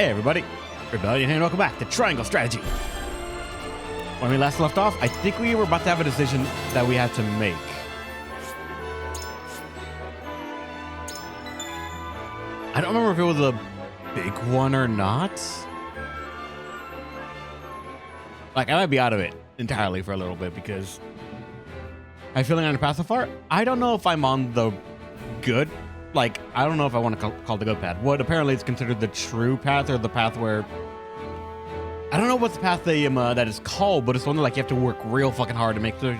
Hey everybody, Rebellion here and welcome back to Triangle Strategy. When we last left off, I think we were about to have a decision that we had to make. I don't remember if it was a big one or not. Like, I might be out of it entirely for a little bit because I'm feeling on the path so far. I don't know if I'm on the good. Like, I don't know if I want to call it the good path. What apparently is considered the true path, or the path where I don't know what's the path that is called, but it's one that like you have to work real fucking hard to make to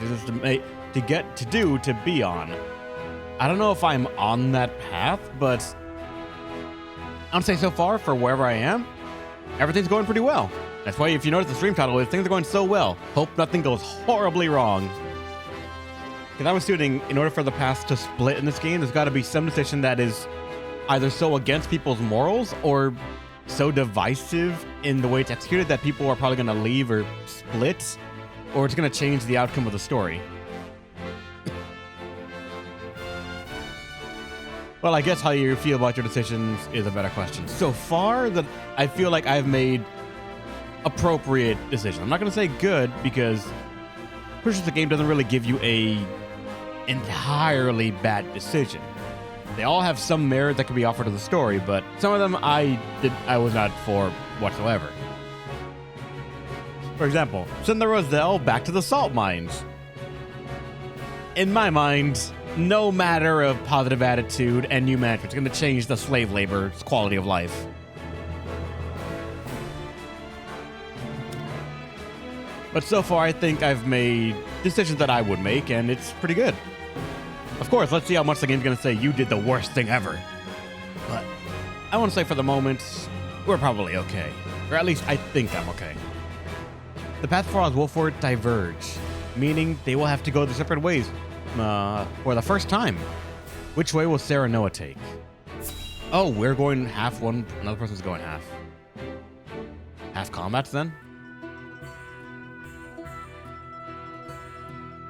be on. I don't know if I'm on that path, but I'm saying so far for wherever I am, everything's going pretty well. That's why if you notice the stream title is things are going so well. Hope nothing goes horribly wrong. Because I'm assuming in order for the paths to split in this game, there's got to be some decision that is either so against people's morals or so divisive in the way it's executed that people are probably going to leave or split, or it's going to change the outcome of the story. Well, I guess how you feel about your decisions is a better question. So far, that I feel like I've made appropriate decisions. I'm not going to say good because pretty sure the game doesn't really give you a entirely bad decision. They all have some merit that can be offered to the story, but some of them I was not for whatsoever. For example, send the Roselle back to the salt mines. In my mind, no matter of positive attitude and new management is going to change the slave labor's quality of life. But so far, I think I've made decisions that I would make, and it's pretty good. Of course, let's see how much the game's going to say you did the worst thing ever. But I want to say for the moment, we're probably okay. Or at least I think I'm okay. The path for Wolford diverge, meaning they will have to go their separate ways for the first time. Which way will Sarah Noah take? Oh, we're going half one, another person's going half. Half combats then?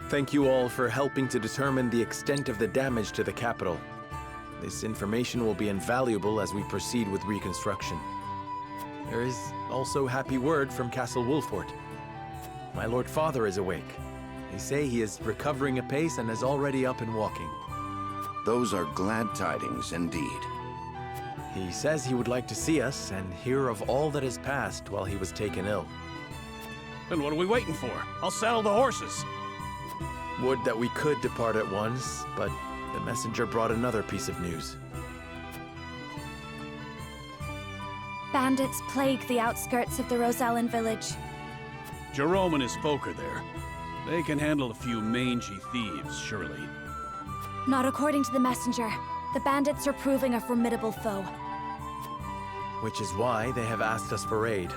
Thank you all for helping to determine the extent of the damage to the capital. This information will be invaluable as we proceed with reconstruction. There is also happy word from Castle Wolford. My Lord Father is awake. They say he is recovering apace and is already up and walking. Those are glad tidings indeed. He says he would like to see us and hear of all that has passed while he was taken ill. Then what are we waiting for? I'll saddle the horses. Would that we could depart at once, but the messenger brought another piece of news. Bandits plague the outskirts of the Roselle village. Jerome and his folk are there. They can handle a few mangy thieves, surely. Not according to the messenger. The bandits are proving a formidable foe. Which is why they have asked us for aid.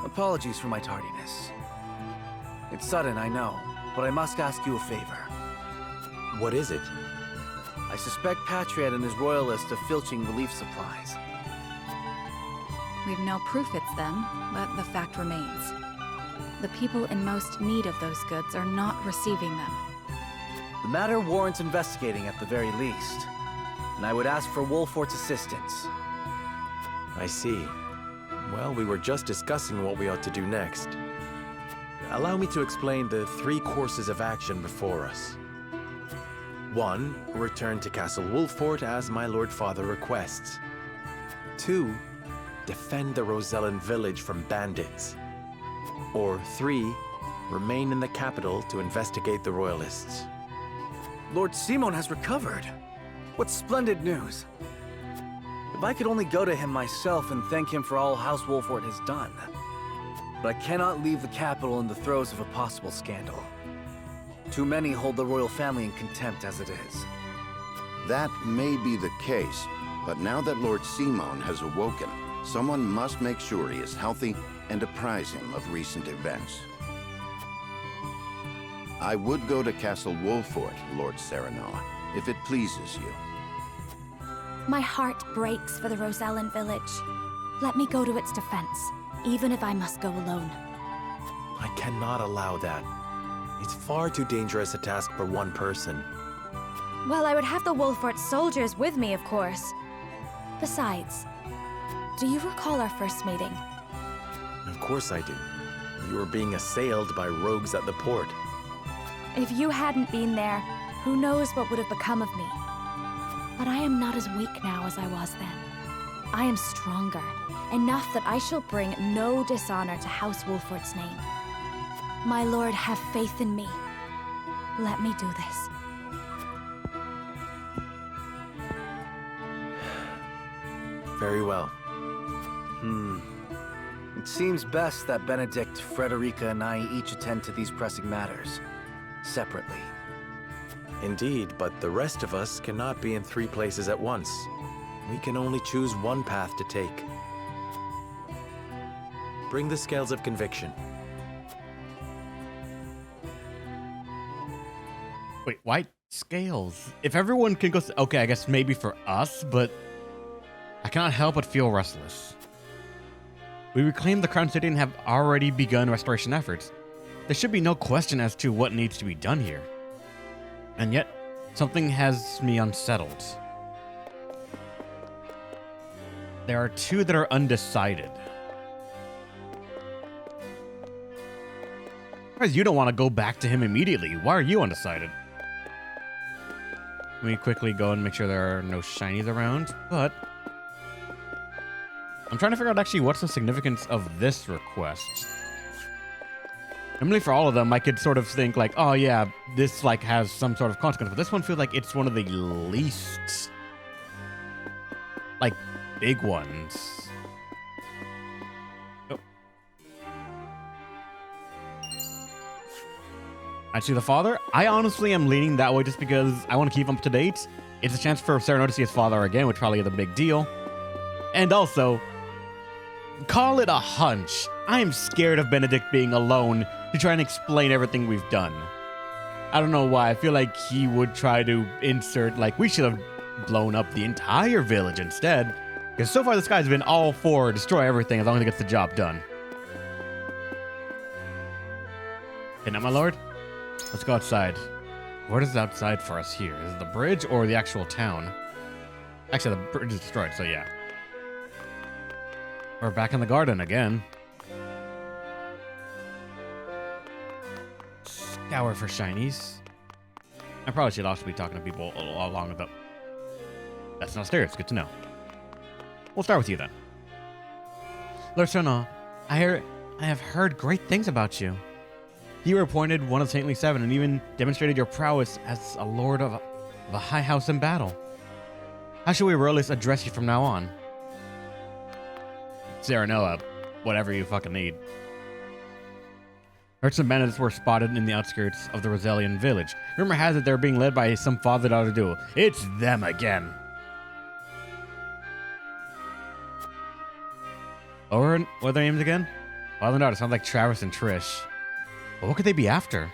Apologies for my tardiness. It's sudden, I know, but I must ask you a favor. What is it? I suspect Patriot and his royalists of filching relief supplies. We've no proof it's them, but the fact remains. The people in most need of those goods are not receiving them. The matter warrants investigating at the very least, and I would ask for Wolfort's assistance. I see. Well, we were just discussing what we ought to do next. Allow me to explain the 3 courses of action before us. 1. Return to Castle Wolford as my Lord Father requests. 2. Defend the Roselle village from bandits. Or 3. Remain in the capital to investigate the royalists. Lord Simon has recovered. What splendid news. If I could only go to him myself and thank him for all House Wolford has done. But I cannot leave the capital in the throes of a possible scandal. Too many hold the royal family in contempt as it is. That may be the case, but now that Lord Simon has awoken, someone must make sure he is healthy and apprise him of recent events. I would go to Castle Wolford, Lord Serenoa, if it pleases you. My heart breaks for the Roselle village. Let me go to its defense, even if I must go alone. I cannot allow that. It's far too dangerous a task for one person. Well, I would have the Wolfort soldiers with me, of course. Besides, do you recall our first meeting? Of course I do. You were being assailed by rogues at the port. If you hadn't been there, who knows what would have become of me. But I am not as weak now as I was then. I am stronger, enough that I shall bring no dishonor to House Wolfort's name. My lord, have faith in me. Let me do this. Very well. It seems best that Benedict, Frederica, and I each attend to these pressing matters, separately. Indeed, but the rest of us cannot be in 3 places at once. We can only choose one path to take. Bring the scales of conviction. Wait, why scales? If everyone can go... Okay, I guess maybe for us, but... I cannot help but feel restless. We reclaimed the Crown City and have already begun restoration efforts. There should be no question as to what needs to be done here. And yet, something has me unsettled. There are 2 that are undecided. Because you don't want to go back to him immediately. Why are you undecided? Let me quickly go and make sure there are no shinies around, but... I'm trying to figure out actually what's the significance of this request. Normally for all of them, I could sort of think like, oh yeah, this like has some sort of consequence, but this one feels like it's one of the least like big ones. Oh. I see the father. I honestly am leaning that way just because I want to keep him up to date. It's a chance for Cyrano to see his father again, which probably is a big deal. And also, call it a hunch. I am scared of Benedict being alone to try and explain everything we've done. I don't know why. I feel like he would try to insert, like, we should have blown up the entire village instead. Because so far this guy's been all for destroy everything as long as he gets the job done. Okay, now, my lord, let's go outside. What is outside for us here? Is it the bridge or the actual town? Actually, the bridge is destroyed, so yeah. We're back in the garden again. Scour for shinies. I probably should also be talking to people along with them. That's not scary. It's good to know. We'll start with you then. Lord Sona, I have heard great things about you. You were appointed one of the Saintly Seven and even demonstrated your prowess as a lord of a high house in battle. How should we really address you from now on? Serenoa, whatever you fucking need. Merchant bandits were spotted in the outskirts of the Rosellian village. Rumor has it they're being led by some father-daughter duo. It's them again. Or what are their names again? Father and daughter sound like Travis and Trish. But what could they be after?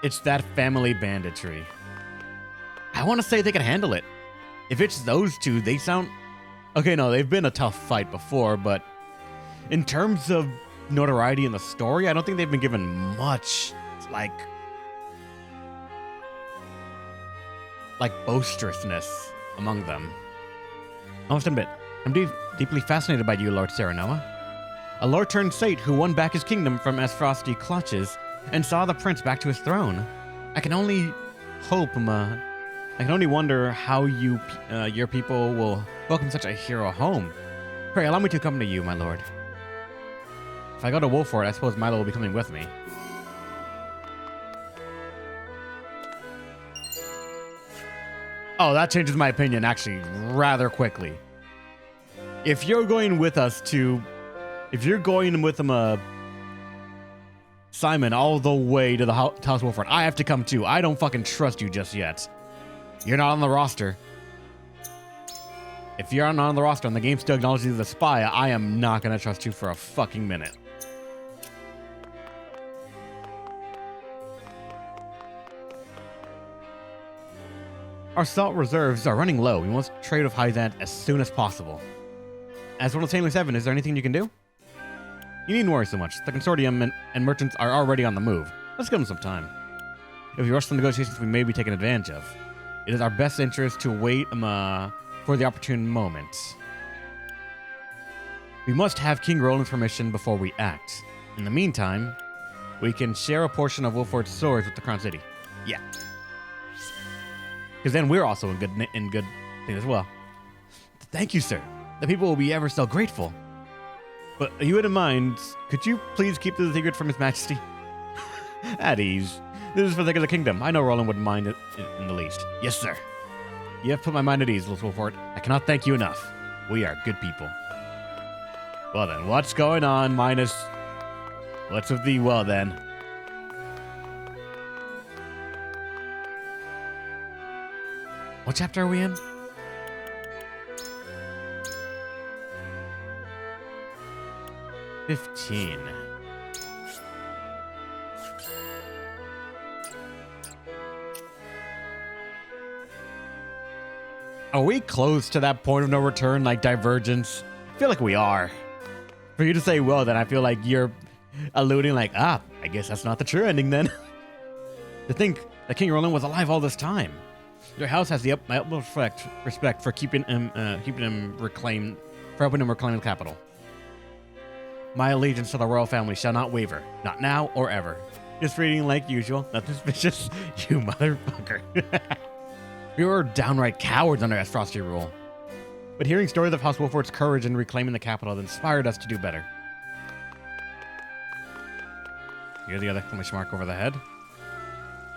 It's that family banditry. I want to say they can handle it. If it's those 2, they sound... Okay, no, they've been a tough fight before, but in terms of notoriety in the story, I don't think they've been given much, like boisterousness among them. I must admit, I'm deeply fascinated by you, Lord Serenoa. A lord turned sate who won back his kingdom from Frosty clutches and saw the prince back to his throne. I can only hope, I can only wonder how your people will welcome such a hero home. Pray, allow me to accompany you, my lord. If I go to Wolfort, I suppose Milo will be coming with me. Oh, that changes my opinion, actually, rather quickly. If you're going with us to... If you're going with him, Simon, all the way to the House Wolfort, I have to come too. I don't fucking trust you just yet. You're not on the roster. If you're not on the roster and the game still acknowledges you as a spy, I am not going to trust you for a fucking minute. Our salt reserves are running low. We must trade with Hyzant as soon as possible. As one of the Saintly Seven, is there anything you can do? You needn't worry so much. The consortium and merchants are already on the move. Let's give them some time. If we rush the negotiations, we may be taken advantage of. It is our best interest to wait for the opportune moment. We must have King Roland's permission before we act. In the meantime, we can share a portion of Wolford's swords with the Crown City. Yeah. Because then we're also in good thing as well. Thank you, sir. The people will be ever so grateful. But you wouldn't mind, could you please keep this a secret from His Majesty? At ease. This is for the sake of the kingdom. I know Roland wouldn't mind it in the least. Yes, sir. You have put my mind at ease, Lord Wolford. I cannot thank you enough. We are good people. Well then, what's going on, minus... What's with the well then? What chapter are we in? $15. Are we close to that point of no return, like divergence? I feel like we are. For you to say, well, then I feel like you're alluding like, I guess that's not the true ending then. To think that King Roland was alive all this time. Your house has the utmost respect for helping him reclaim the capital. My allegiance to the royal family shall not waver, not now or ever. Just reading like usual, nothing suspicious, you motherfucker. We were downright cowards under Frosty rule. But hearing stories of House Wolford's courage in reclaiming the capital inspired us to do better. Here's the other exclamation mark over the head.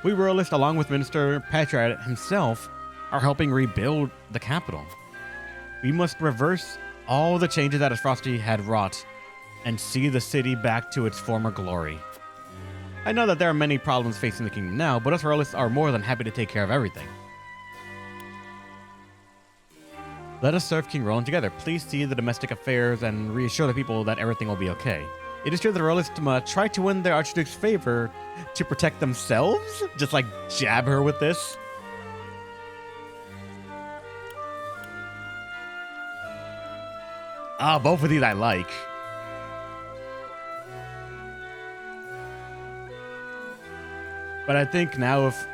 We royalists, along with Minister Patriot himself, are helping rebuild the capital. We must reverse all the changes that Frosty had wrought and see the city back to its former glory. I know that there are many problems facing the kingdom now, but us royalists are more than happy to take care of everything. Let us serve King Roland together. Please see the domestic affairs and reassure the people that everything will be okay. It is true that the royalists try to win their Archduke's favor to protect themselves? Just like jab her with this? Both of these I like. But I think now if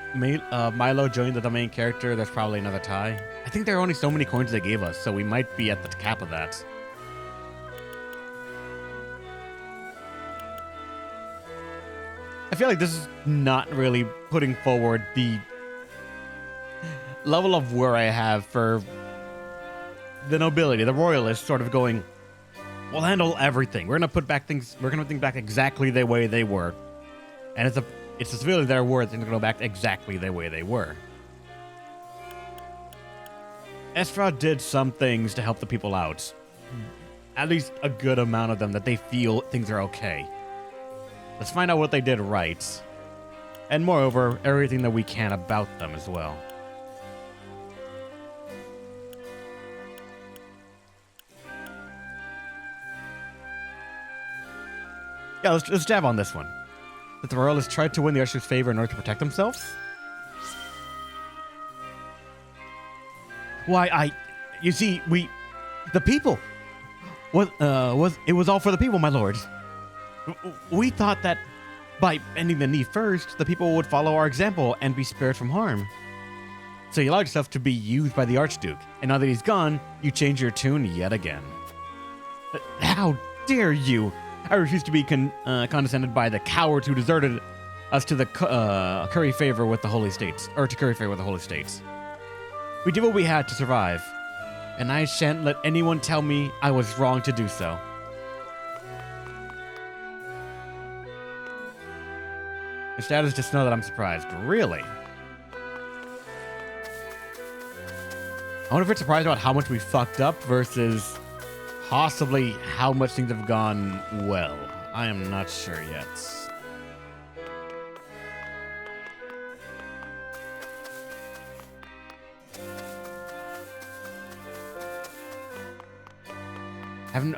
Milo joined the main character, there's probably another tie. I think there are only so many coins they gave us, so we might be at the cap of that. I feel like this is not really putting forward the level of war I have for the nobility, the royalists sort of going, we'll handle everything. We're going to put things back exactly the way they were. And it's the civilians that are worth things to go back exactly the way they were. Estra did some things to help the people out. At least a good amount of them that they feel things are okay. Let's find out what they did right. And moreover, everything that we can about them as well. Yeah, let's jab on this one. That the royalists tried to win the Archduke's favor in order to protect themselves? Why, you see, the people, it was all for the people, my lord. We thought that by bending the knee first, the people would follow our example and be spared from harm. So you allowed yourself to be used by the Archduke, and now that he's gone, you change your tune yet again. How dare you! I refuse to be condescended by the cowards who deserted us to the curry favor with the Holy States, or to curry favor with the Holy States. We did what we had to survive, and I shan't let anyone tell me I was wrong to do so. Instead, is just know that I'm surprised. Really? I wonder if it's surprised about how much we fucked up versus possibly how much things have gone well. I am not sure yet.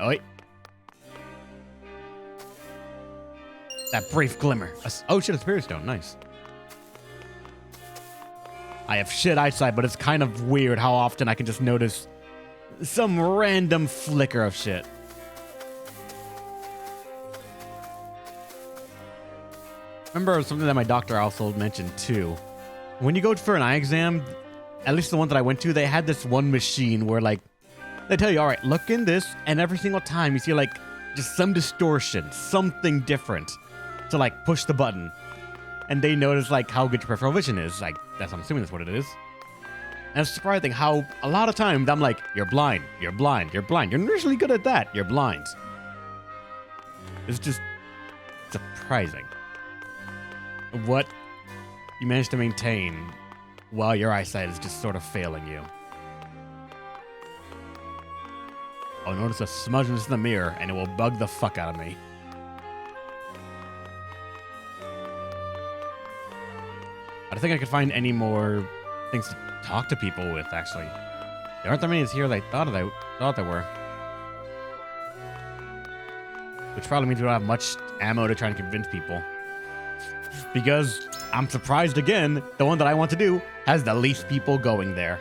Oh, wait. That brief glimmer. Oh shit, a spirit stone. Nice. I have shit eyesight, but it's kind of weird how often I can just notice some random flicker of shit. remember something that my doctor also mentioned too. When you go for an eye exam, at least the one that I went to, they had this one machine where like they tell you, all right, look in this, and every single time you see like just some distortion, something different, to like push the button, and they notice like how good your peripheral vision is. Like I'm assuming that's what it is. And it's surprising how a lot of times I'm like, you're blind, you're blind, you're blind. You're usually good at that. You're blind. It's just surprising what you manage to maintain while your eyesight is just sort of failing you. I'll notice a smudginess in the mirror, and it will bug the fuck out of me. I don't think I could find any more things to talk to people with, actually. There aren't that many here as I thought there were. Which probably means we don't have much ammo to try and convince people. Because I'm surprised again, the one that I want to do has the least people going there.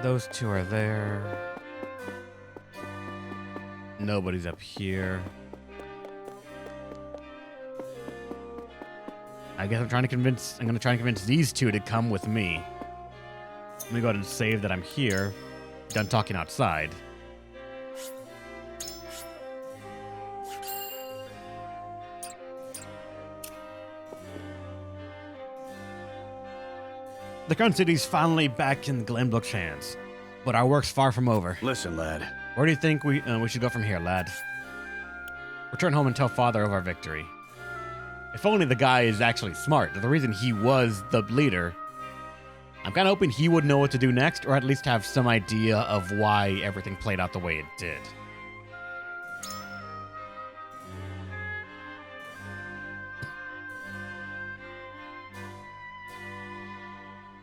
Those two are there. Nobody's up here. I guess I'm gonna try and convince these two to come with me. Let me go ahead and save that I'm here. Done talking outside. The Crown City's finally back in Glenbrook's hands, but our work's far from over. Listen, lad. Where do you think we should go from here, lad? Return home and tell Father of our victory. If only the guy is actually smart. The reason he was the leader. I'm kind of hoping he would know what to do next, or at least have some idea of why everything played out the way it did.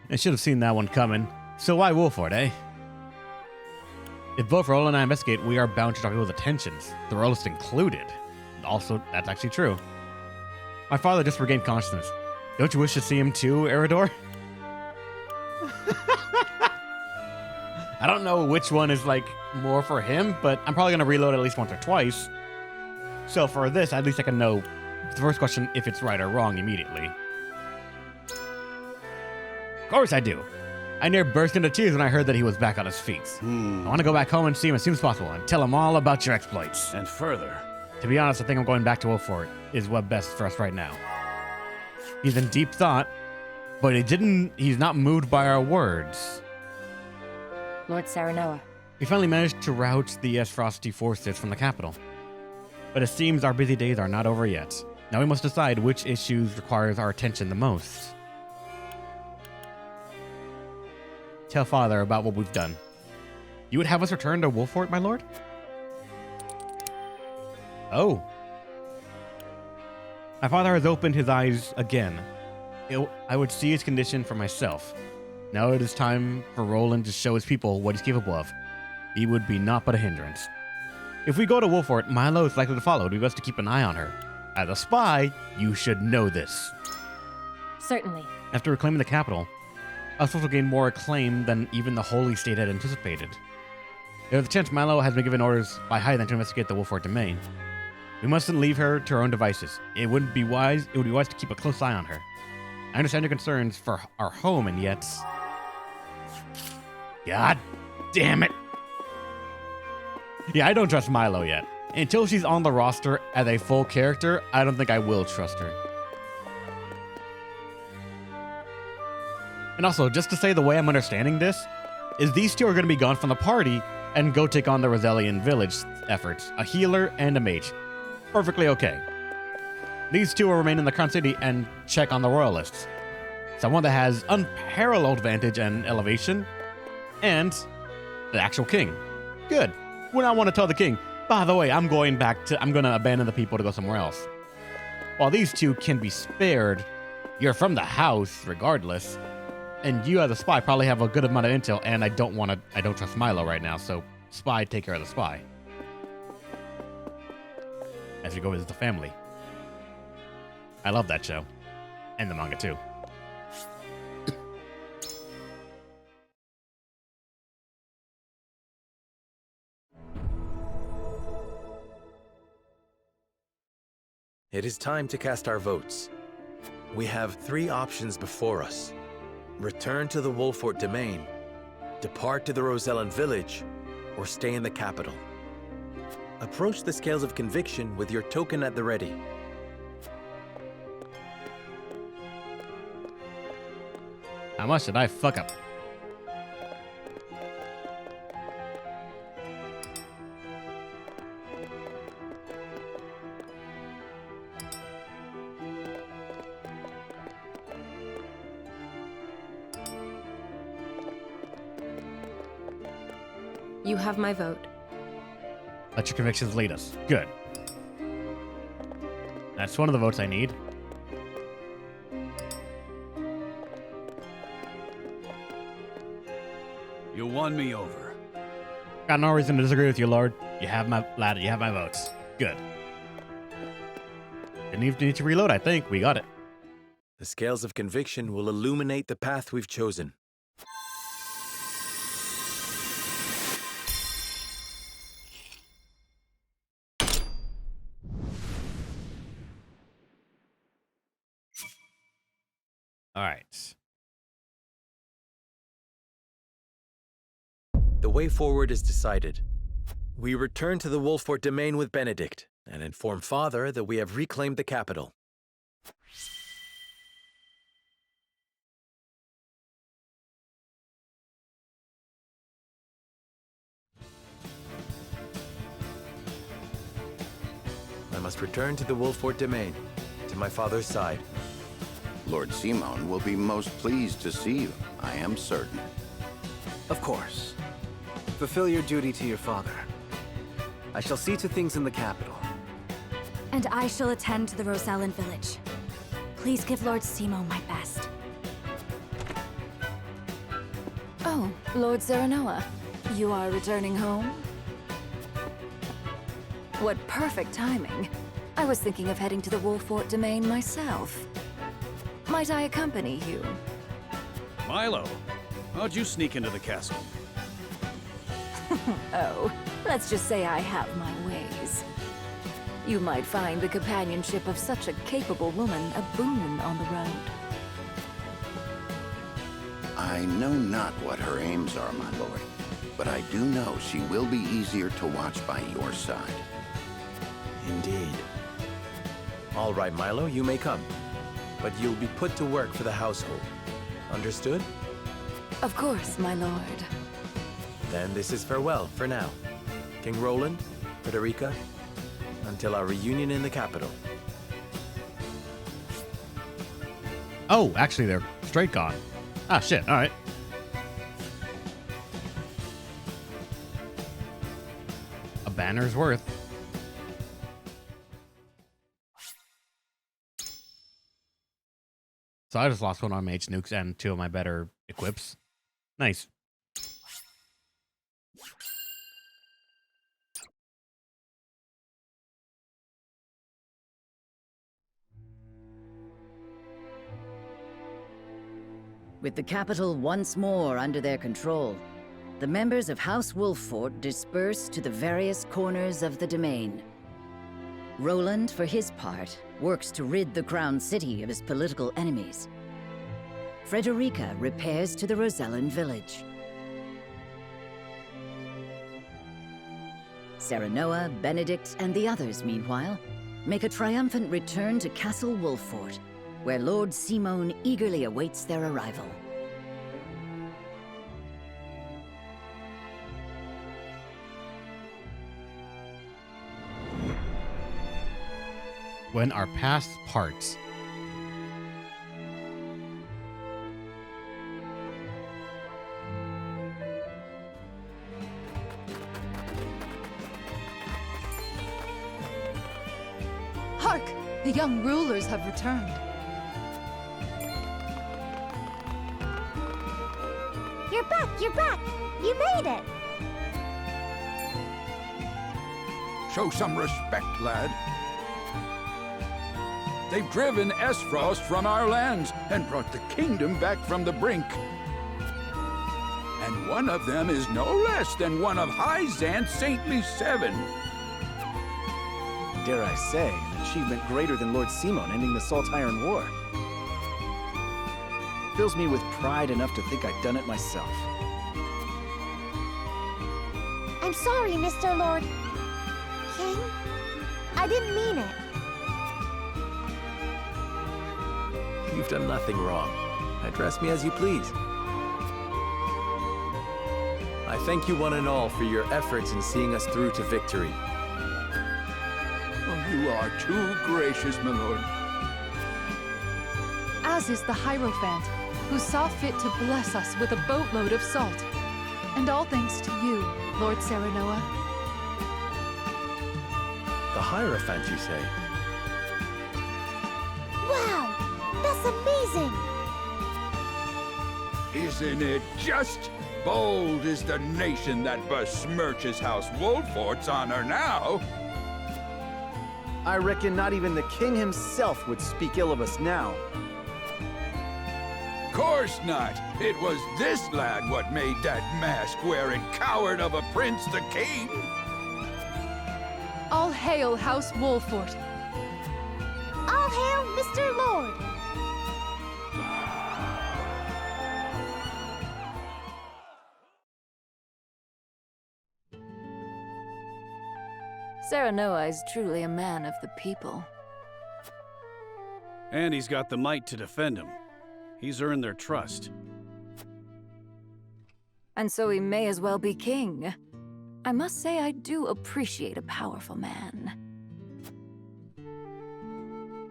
I should have seen that one coming. So why Wolford, eh? If both Roselle and I investigate, we are bound to draw people's attentions, the royalist included. Also, that's actually true. My father just regained consciousness. Don't you wish to see him too, Eridor? I don't know which one is like more for him, but I'm probably gonna reload at least once or twice. So for this, at least I can know the first question if it's right or wrong immediately. Of course I do. I near burst into tears when I heard that he was back on his feet. I want to go back home and see him as soon as possible and tell him all about your exploits. And further. To be honest, I think I'm going back to Wolford is what best for us right now. He's in deep thought, but he's not moved by our words. Lord Saranoa. We finally managed to rout the Frosty forces from the capital. But it seems our busy days are not over yet. Now we must decide which issues requires our attention the most. Tell Father about what we've done. You would have us return to Wolford, my lord? Oh. My father has opened his eyes again. I would see his condition for myself. Now it is time for Roland to show his people what he's capable of. He would be naught but a hindrance. If we go to Wolford, Milo is likely to follow. It would be best to keep an eye on her. As a spy, you should know this. Certainly. After reclaiming the capital, us will gain more acclaim than even the Holy State had anticipated. There's a chance Milo has been given orders by Hythen to investigate the Wolford domain. We mustn't leave her to her own devices. It would be wise to keep a close eye on her. I understand your concerns for our home, and yet... God damn it. Yeah, I don't trust Milo yet. Until she's on the roster as a full character, I don't think I will trust her. And also, just to say the way I'm understanding this, is these two are going to be gone from the party and go take on the Rosellian village efforts. A healer and a mage. Perfectly okay. These two will remain in the Crown City and check on the royalists. Someone that has unparalleled vantage and elevation, and the actual king. Good. When I want to tell the king, by the way, I'm going to abandon the people to go somewhere else. While these two can be spared, you're from the house regardless, and you as a spy probably have a good amount of intel, and I don't trust Milo right now, so spy, take care of the spy. As we go visit the family. I love that show. And the manga too. It is time to cast our votes. We have 3 options before us. Return to the Wolfort domain, depart to the Rosellan village, or stay in the capital. Approach the scales of conviction with your token at the ready. How much did I fuck up? You have my vote. Let your convictions lead us. Good. That's one of the votes I need. You won me over. Got no reason to disagree with you, Lord. You have my lad. You have my votes. Good. Didn't even need to reload. I think we got it. The scales of conviction will illuminate the path we've chosen. All right. The way forward is decided. We return to the Wolfort domain with Benedict and inform Father that we have reclaimed the capital. I must return to the Wolfort domain, to my father's side. Lord Simon will be most pleased to see you, I am certain. Of course. Fulfill your duty to your father. I shall see to things in the capital. And I shall attend to the Rosellan village. Please give Lord Simo my best. Oh, Lord Serenoa, you are returning home? What perfect timing. I was thinking of heading to the Wolfort domain myself. Might I accompany you? Milo, how'd you sneak into the castle? Oh, let's just say I have my ways. You might find the companionship of such a capable woman a boon on the road. I know not what her aims are, my lord, but I do know she will be easier to watch by your side. Indeed. All right, Milo, you may come. But you'll be put to work for the household. Understood? Of course, my lord. Then this is farewell for now. King Roland, Frederica, until our reunion in the capital. Oh, actually, they're straight gone. Ah, shit. All right. A banner's worth. So I just lost one on mage nukes and 2 of my better equips. Nice. With the capital once more under their control, the members of House Wolfort disperse to the various corners of the domain. Roland, for his part, works to rid the Crown City of his political enemies. Frederica repairs to the Rosellan village. Serenoa, Benedict, and the others, meanwhile, make a triumphant return to Castle Wolfort, where Lord Simon eagerly awaits their arrival. When our past parts. Hark! The young rulers have returned. You're back! You're back! You made it! Show some respect, lad. They've driven Esfrost from our lands and brought the kingdom back from the brink. And one of them is no less than one of High Zant's saintly 7. Dare I say, an achievement greater than Lord Simon ending the Salt Iron War. Fills me with pride enough to think I'd done it myself. I'm sorry, Mr. Lord King. I didn't mean it. You've done nothing wrong. Address me as you please. I thank you one and all for your efforts in seeing us through to victory. Oh, you are too gracious, my lord. As is the Hierophant, who saw fit to bless us with a boatload of salt. And all thanks to you, Lord Serenoa. The Hierophant, you say? Wow! That's amazing! Isn't it just? Bold is the nation that besmirches House Wolfort's honor now. I reckon not even the king himself would speak ill of us now. Course not. It was this lad what made that mask-wearing coward of a prince the king. All hail House Wolfort. All hail Mr. Lord! Serenoa is truly a man of the people. And he's got the might to defend him. He's earned their trust. And so he may as well be king. I must say I do appreciate a powerful man.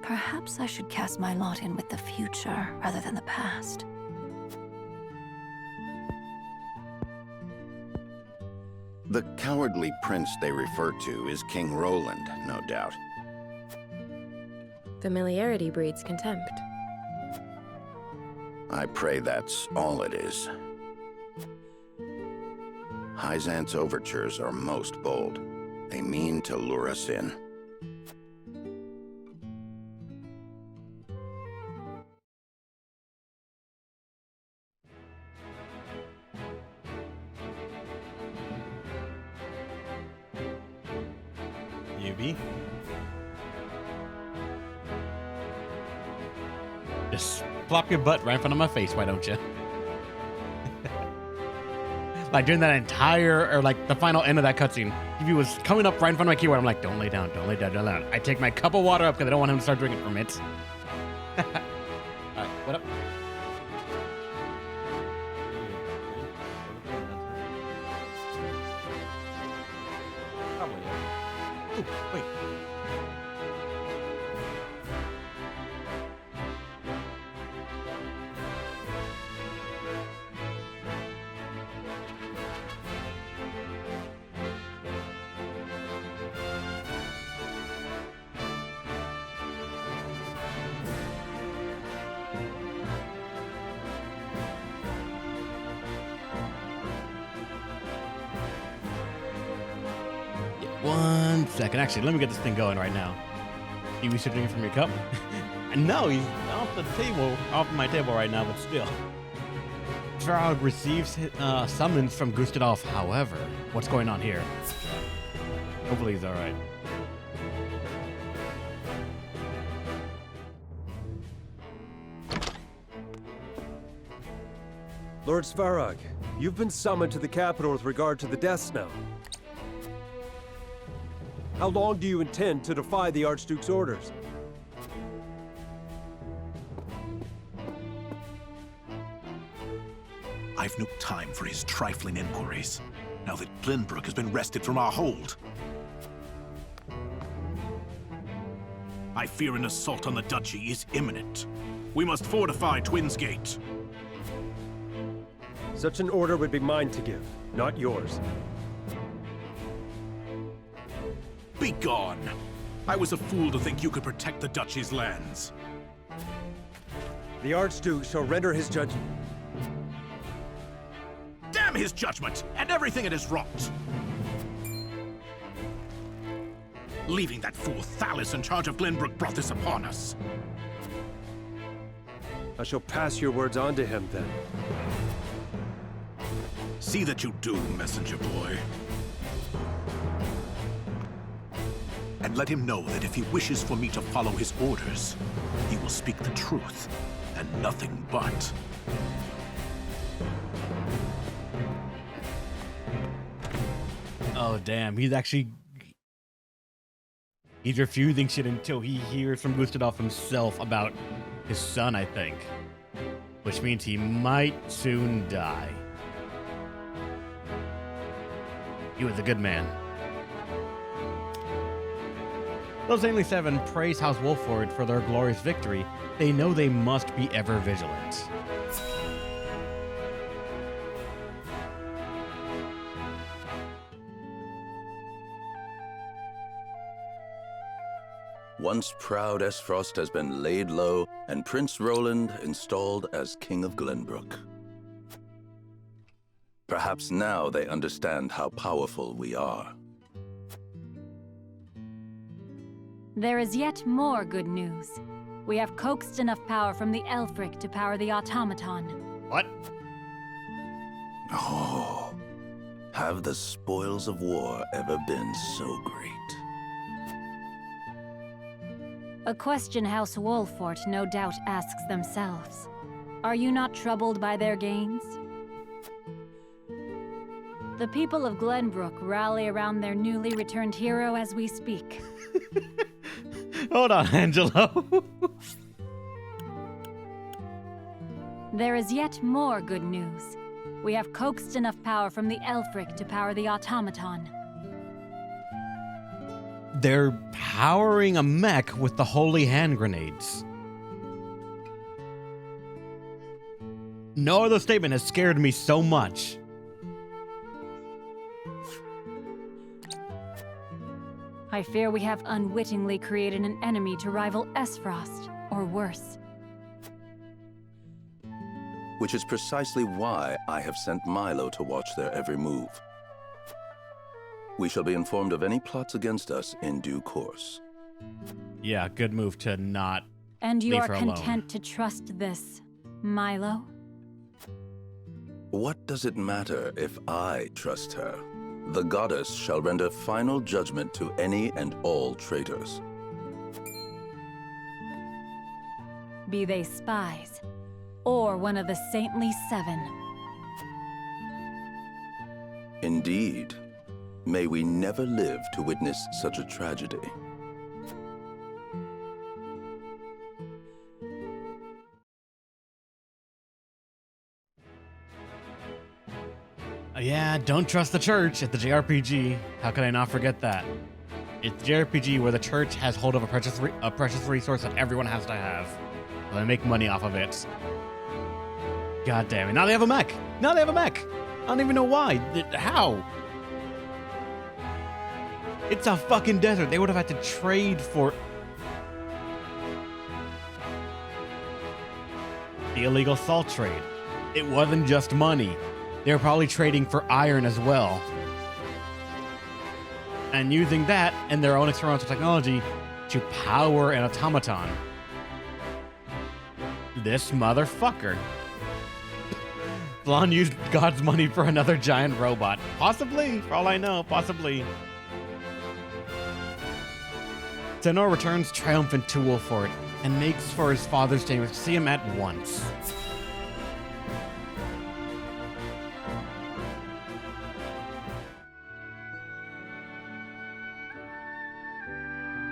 Perhaps I should cast my lot in with the future rather than the past. The cowardly prince they refer to is King Roland, no doubt. Familiarity breeds contempt. I pray that's all it is. High Zant's overtures are most bold. They mean to lure us in. UB. Just flop your butt right in front of my face, why don't you? Like during that entire, or like the final end of that cutscene, he was coming up right in front of my keyboard. I'm like, don't lay down, don't lay down, don't lay down. I take my cup of water up because I don't want him to start drinking from it. All right, what up? Probably. Ooh, wait. One second. Actually, let me get this thing going right now. You still drinking from your cup? No, he's off the table, off my table right now, but still. Throg receives summons from Gustadolf. However, what's going on here? Hopefully he's all right. Lord Svarog, you've been summoned to the capital with regard to the death snow. How long do you intend to defy the Archduke's orders? I've no time for his trifling inquiries, now that Glenbrook has been wrested from our hold. I fear an assault on the duchy is imminent. We must fortify Twins Gate. Such an order would be mine to give, not yours. Be gone! I was a fool to think you could protect the duchy's lands. The Archduke shall render his judgment. Damn his judgment, and everything it has wrought! Leaving that fool Thalis in charge of Glenbrook brought this upon us. I shall pass your words on to him, then. See that you do, messenger boy. And let him know that if he wishes for me to follow his orders, he will speak the truth and nothing but. Oh, damn. He's refusing shit until he hears from Gustadolf himself about his son, I think. Which means he might soon die. He was a good man. Though Zanely 7 praise House Wolford for their glorious victory, they know they must be ever vigilant. Once proud Esfrost has been laid low, and Prince Roland installed as King of Glenbrook. Perhaps now they understand how powerful we are. There is yet more good news. We have coaxed enough power from the Elfric to power the automaton. What? Oh, have the spoils of war ever been so great? A question House Wolfort no doubt asks themselves. Are you not troubled by their gains? The people of Glenbrook rally around their newly returned hero as we speak. Hold on, Angelo. There is yet more good news. We have coaxed enough power from the Elfric to power the automaton. They're powering a mech with the holy hand grenades. No other statement has scared me so much. I fear we have unwittingly created an enemy to rival Esfrost, or worse. Which is precisely why I have sent Milo to watch their every move. We shall be informed of any plots against us in due course. Yeah, good move to not And you leave are her content alone. to trust this, Milo? What does it matter if I trust her? The goddess shall render final judgment to any and all traitors. Be they spies, or one of the saintly seven. Indeed. May we never live to witness such a tragedy. Yeah, don't trust the church at the JRPG. How could I not forget that? It's JRPG where the church has hold of a precious resource that everyone has to have. So they make money off of it. God damn it. Now they have a mech. Now they have a mech. I don't even know why. How? It's a fucking desert. They would have had to trade for the illegal salt trade. It wasn't just money. They were probably trading for iron as well. And using that and their own experimental technology to power an automaton. This motherfucker. Vlon used God's money for another giant robot. Possibly, for all I know, possibly. Tenor returns triumphant to Wolford and makes for his father's day to see him at once.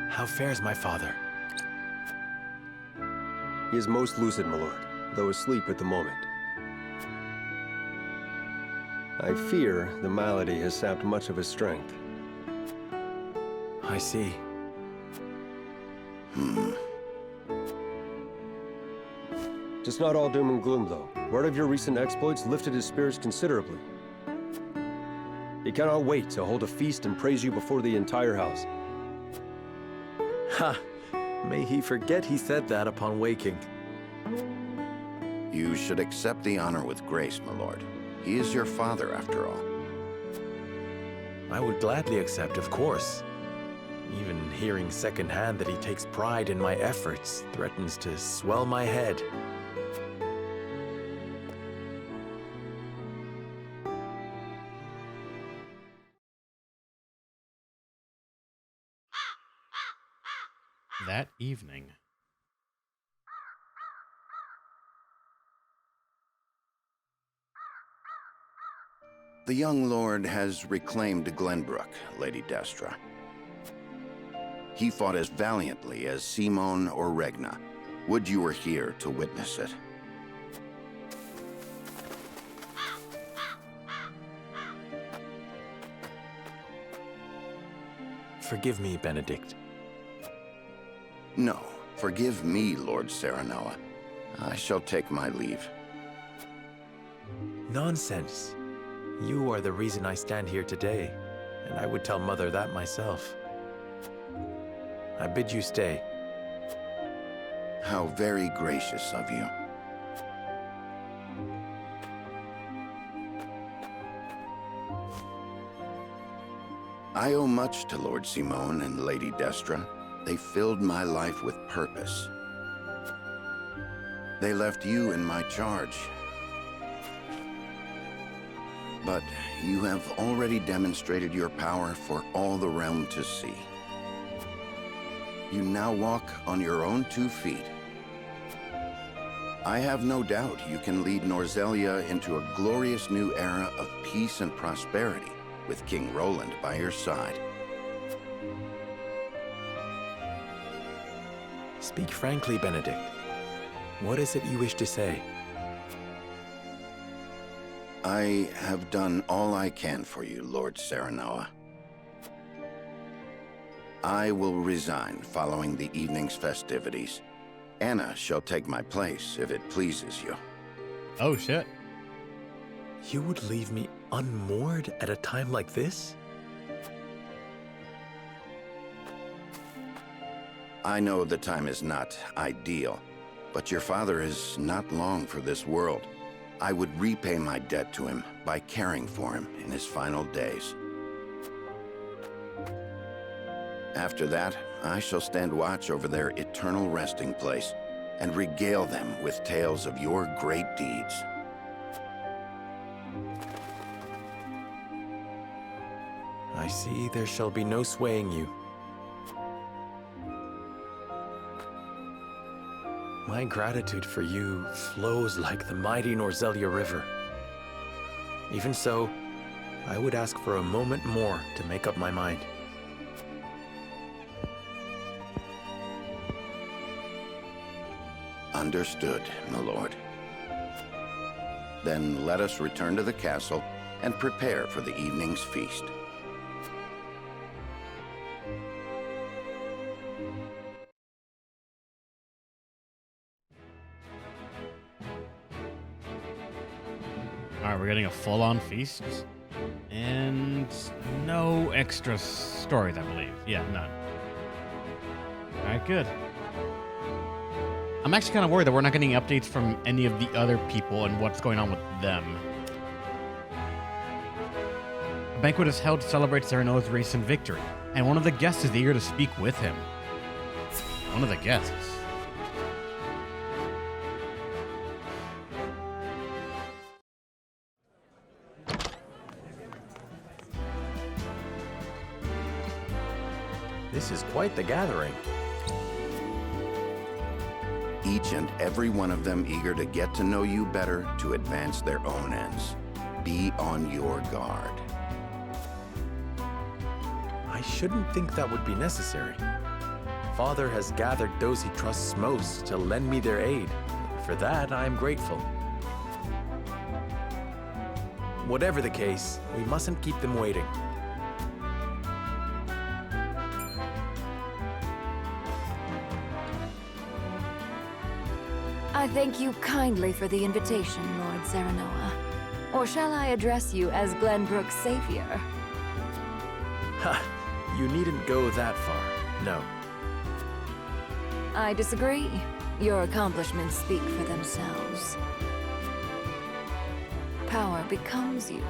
How fares my father? He is most lucid, my lord, though asleep at the moment. I fear the malady has sapped much of his strength. I see. It's not all doom and gloom, though. Word of your recent exploits lifted his spirits considerably. He cannot wait to hold a feast and praise you before the entire house. Ha! May he forget he said that upon waking. You should accept the honor with grace, my lord. He is your father, after all. I would gladly accept, of course. Even hearing secondhand that he takes pride in my efforts threatens to swell my head. That evening. The young lord has reclaimed Glenbrook, Lady Destra. He fought as valiantly as Simon or Regna. Would you were here to witness it. Forgive me, Benedict. No, forgive me, Lord Serenoa. I shall take my leave. Nonsense. You are the reason I stand here today, and I would tell Mother that myself. I bid you stay. How very gracious of you. I owe much to Lord Simon and Lady Destra. They filled my life with purpose. They left you in my charge. But you have already demonstrated your power for all the realm to see. You now walk on your own 2 feet. I have no doubt you can lead Norzelia into a glorious new era of peace and prosperity, with King Roland by your side. Speak frankly, Benedict. What is it you wish to say? I have done all I can for you, Lord Serenoa. I will resign following the evening's festivities. Anna shall take my place if it pleases you. Oh, shit. You would leave me unmoored at a time like this? I know the time is not ideal, but your father is not long for this world. I would repay my debt to him by caring for him in his final days. After that, I shall stand watch over their eternal resting place and regale them with tales of your great deeds. I see there shall be no swaying you. My gratitude for you flows like the mighty Norzelia River. Even so, I would ask for a moment more to make up my mind. Understood, my lord. Then let us return to the castle and prepare for the evening's feast. Alright, we're getting a full-on feast. And no extra stories, I believe. Yeah, none. Alright, good. I'm actually kind of worried that we're not getting updates from any of the other people and what's going on with them. A banquet is held to celebrate Serenoa's recent victory, and one of the guests is eager to speak with him. One of the guests. This is quite the gathering. Each and every one of them eager to get to know you better to advance their own ends. Be on your guard. I shouldn't think that would be necessary. Father has gathered those he trusts most to lend me their aid. For that, I am grateful. Whatever the case, we mustn't keep them waiting. I thank you kindly for the invitation, Lord Serenoa. Or shall I address you as Glenbrook's savior? Ha! You needn't go that far, no. I disagree. Your accomplishments speak for themselves. Power becomes you.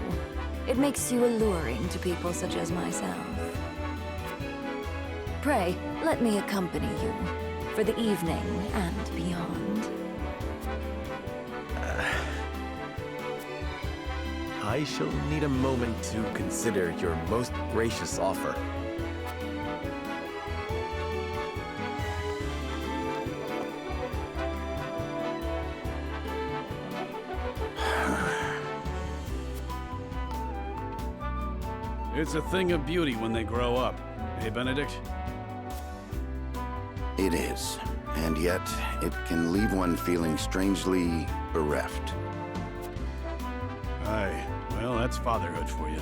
It makes you alluring to people such as myself. Pray, let me accompany you for the evening and beyond. I shall need a moment to consider your most gracious offer. It's a thing of beauty when they grow up. Hey, Benedict? It is, and yet it can leave one feeling strangely bereft. Aye. Well, that's fatherhood for you.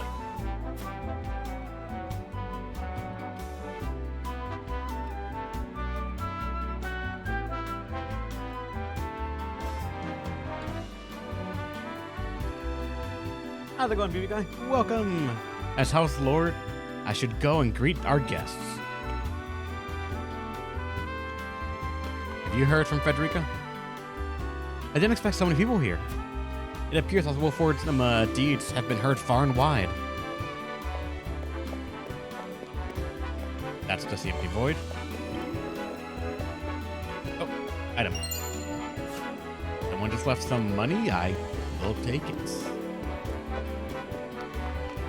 How's it going, beauty guy? Welcome. As House Lord, I should go and greet our guests. Have you heard from Frederica? I didn't expect so many people here. It appears House Wolford's deeds have been heard far and wide. That's just the empty void. Oh, item. Someone just left some money. I will take it.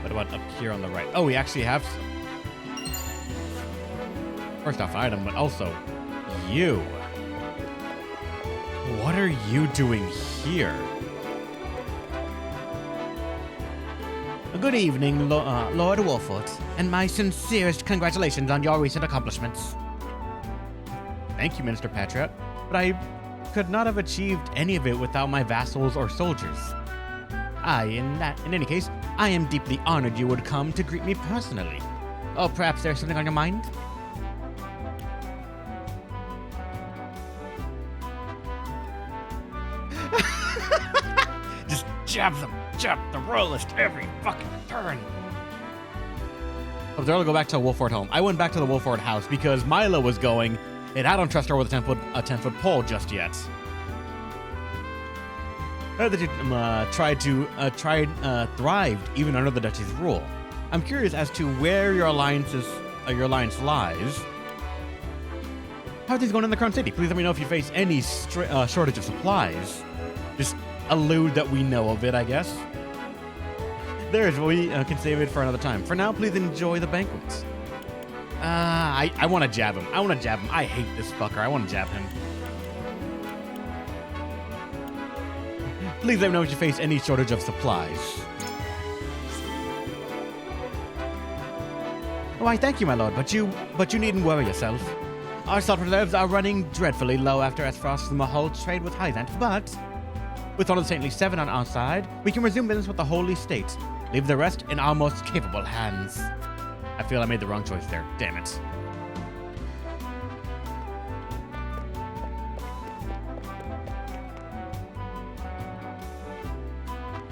What about up here on the right? Oh, we actually have some. First off, item, but also you. What are you doing here? Good evening, Lord Wolford, and my sincerest congratulations on your recent accomplishments. Thank you, Minister Patriot, but I could not have achieved any of it without my vassals or soldiers. In any case, I am deeply honored you would come to greet me personally. Oh, perhaps there's something on your mind? Just jab them. Jab the royalist every fucking turn. Oh, they're gonna go back to Wolford home. I went back to the Wolford house because Mila was going, and I don't trust her with a 10-foot pole just yet. That you thrived even under the Duchy's rule. I'm curious as to where your alliance lies. How are things going in the Crown City? Please let me know if you face any shortage of supplies. Just allude that we know of it, I guess. We can save it for another time. For now, please enjoy the banquets. I want to jab him. I hate this fucker. I want to jab him. Please let me know if you face any shortage of supplies. Why, thank you, my lord, but you needn't worry yourself. Our salt reserves are running dreadfully low after Esfrost's Mahal trade with Hyzant, but with one of the Saintly Seven on our side, we can resume business with the Holy State. Leave the rest in our most capable hands. I feel I made the wrong choice there. Damn it.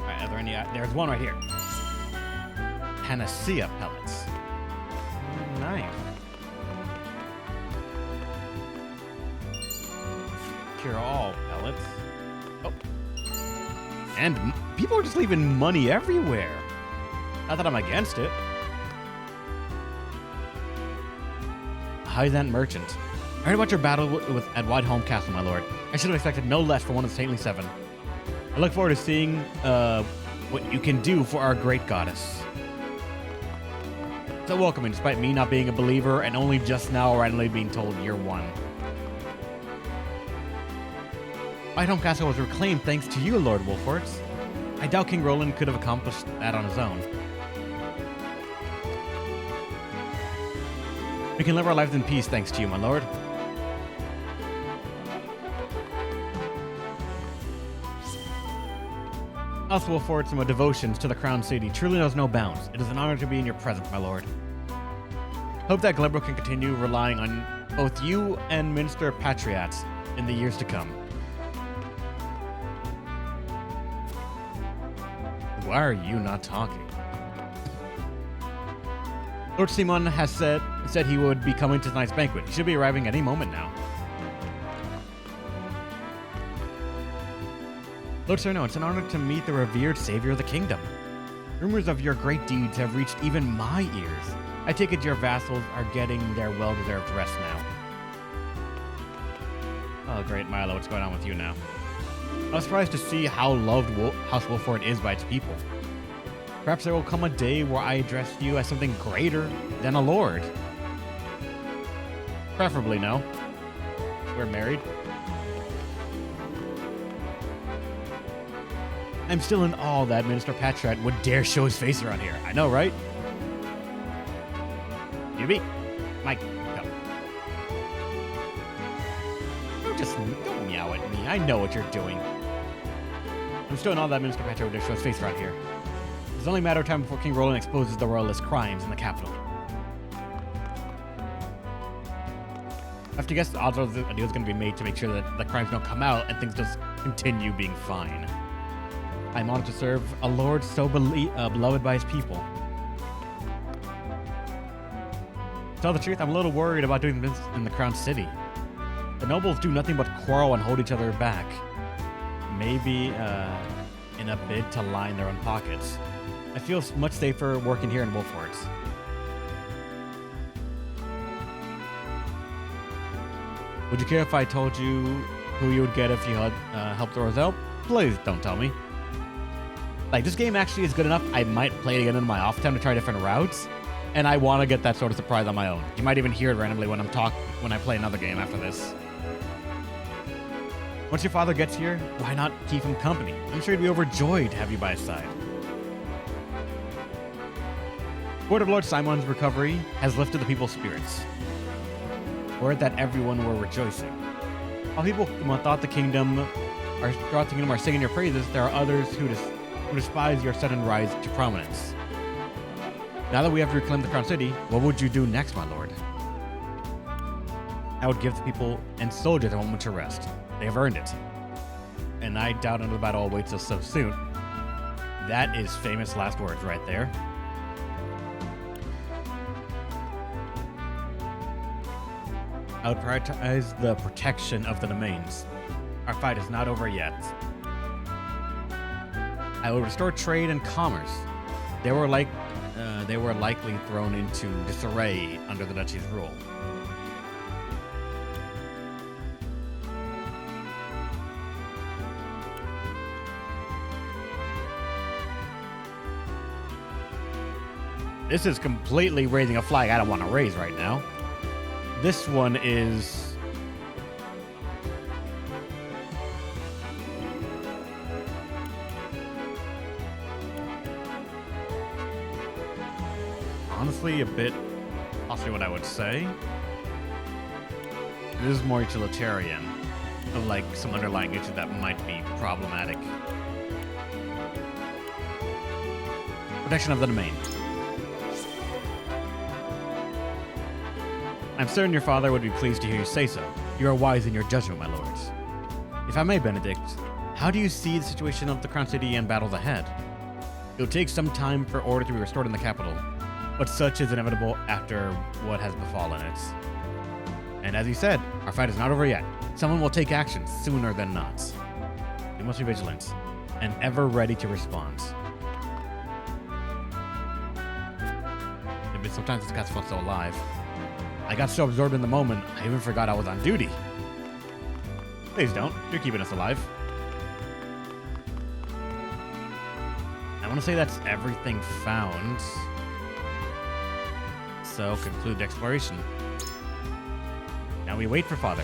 Alright, are there any... there's one right here. Panacea pellets. Nice. Cure all pellets. Oh. And people are just leaving money everywhere. Not that I'm against it. Hyzant Merchant. I heard about your battle at Whiteholm Castle, my lord. I should have expected no less from one of the Saintly Seven. I look forward to seeing what you can do for our great goddess. So welcoming, despite me not being a believer and only just now randomly being told you're one. Whiteholm Castle was reclaimed thanks to you, Lord Wolford. I doubt King Roland could have accomplished that on his own. We can live our lives in peace thanks to you, my lord. Us Wolford, some devotions to the Crown City truly knows no bounds. It is an honor to be in your presence, my lord. Hope that Glenbrook can continue relying on both you and Minister Patriots in the years to come. Why are you not talking? Lord Simon has said he would be coming to tonight's banquet. He should be arriving any moment now. Lord Cyrano, it's an honor to meet the revered savior of the kingdom. Rumors of your great deeds have reached even my ears. I take it your vassals are getting their well-deserved rest now. Oh, great, Milo, what's going on with you now? I was surprised to see how loved House Wolford is by its people. Perhaps there will come a day where I address you as something greater than a lord. Preferably no. We're married. I'm still in awe that Minister Patrat would dare show his face around here. I know, right? You beat. Mike, go. Don't meow at me. I know what you're doing. I'm still in awe that Minister Patrat would dare show his face around here. It's only a matter of time before King Roland exposes the royalist crimes in the capital. I have to guess the odds are that a deal is going to be made to make sure that the crimes don't come out and things just continue being fine. I'm honored to serve a lord so beloved by his people. To tell the truth, I'm a little worried about doing this in the Crown City. The nobles do nothing but quarrel and hold each other back. Maybe in a bid to line their own pockets. I feel much safer working here in Wolfort. Would you care if I told you who you would get if you had helped Roselle? Please don't tell me. Like, this game actually is good enough. I might play it again in my off time to try different routes, and I want to get that sort of surprise on my own. You might even hear it randomly when I play another game after this. Once your father gets here, why not keep him company? I'm sure he'd be overjoyed to have you by his side. Word of Lord Simon's recovery has lifted the people's spirits. Word that everyone were rejoicing. While people throughout the kingdom are singing your praises, there are others who despise your sudden rise to prominence. Now that we have reclaimed the Crown City, what would you do next, my lord? I would give the people and soldiers a moment to rest. They have earned it. And I doubt another battle awaits us so soon. That is famous last words right there. I would prioritize the protection of the domains. Our fight is not over yet. I will restore trade and commerce. They were likely thrown into disarray under the duchy's rule. This is completely raising a flag I don't want to raise right now. This one is... honestly a bit... I'll see what I would say. This is more utilitarian. Of like some underlying issue that might be problematic. Protection of the domain. I'm certain your father would be pleased to hear you say so. You are wise in your judgment, my lords. If I may, Benedict, how do you see the situation of the Crown City and battles ahead? It will take some time for order to be restored in the capital, but such is inevitable after what has befallen it. And as you said, our fight is not over yet. Someone will take action sooner than not. We must be vigilant and ever ready to respond. Maybe sometimes this guy's so alive. I got so absorbed in the moment, I even forgot I was on duty. Please don't. You're keeping us alive. I want to say that's everything found. So, conclude the exploration. Now we wait for Father.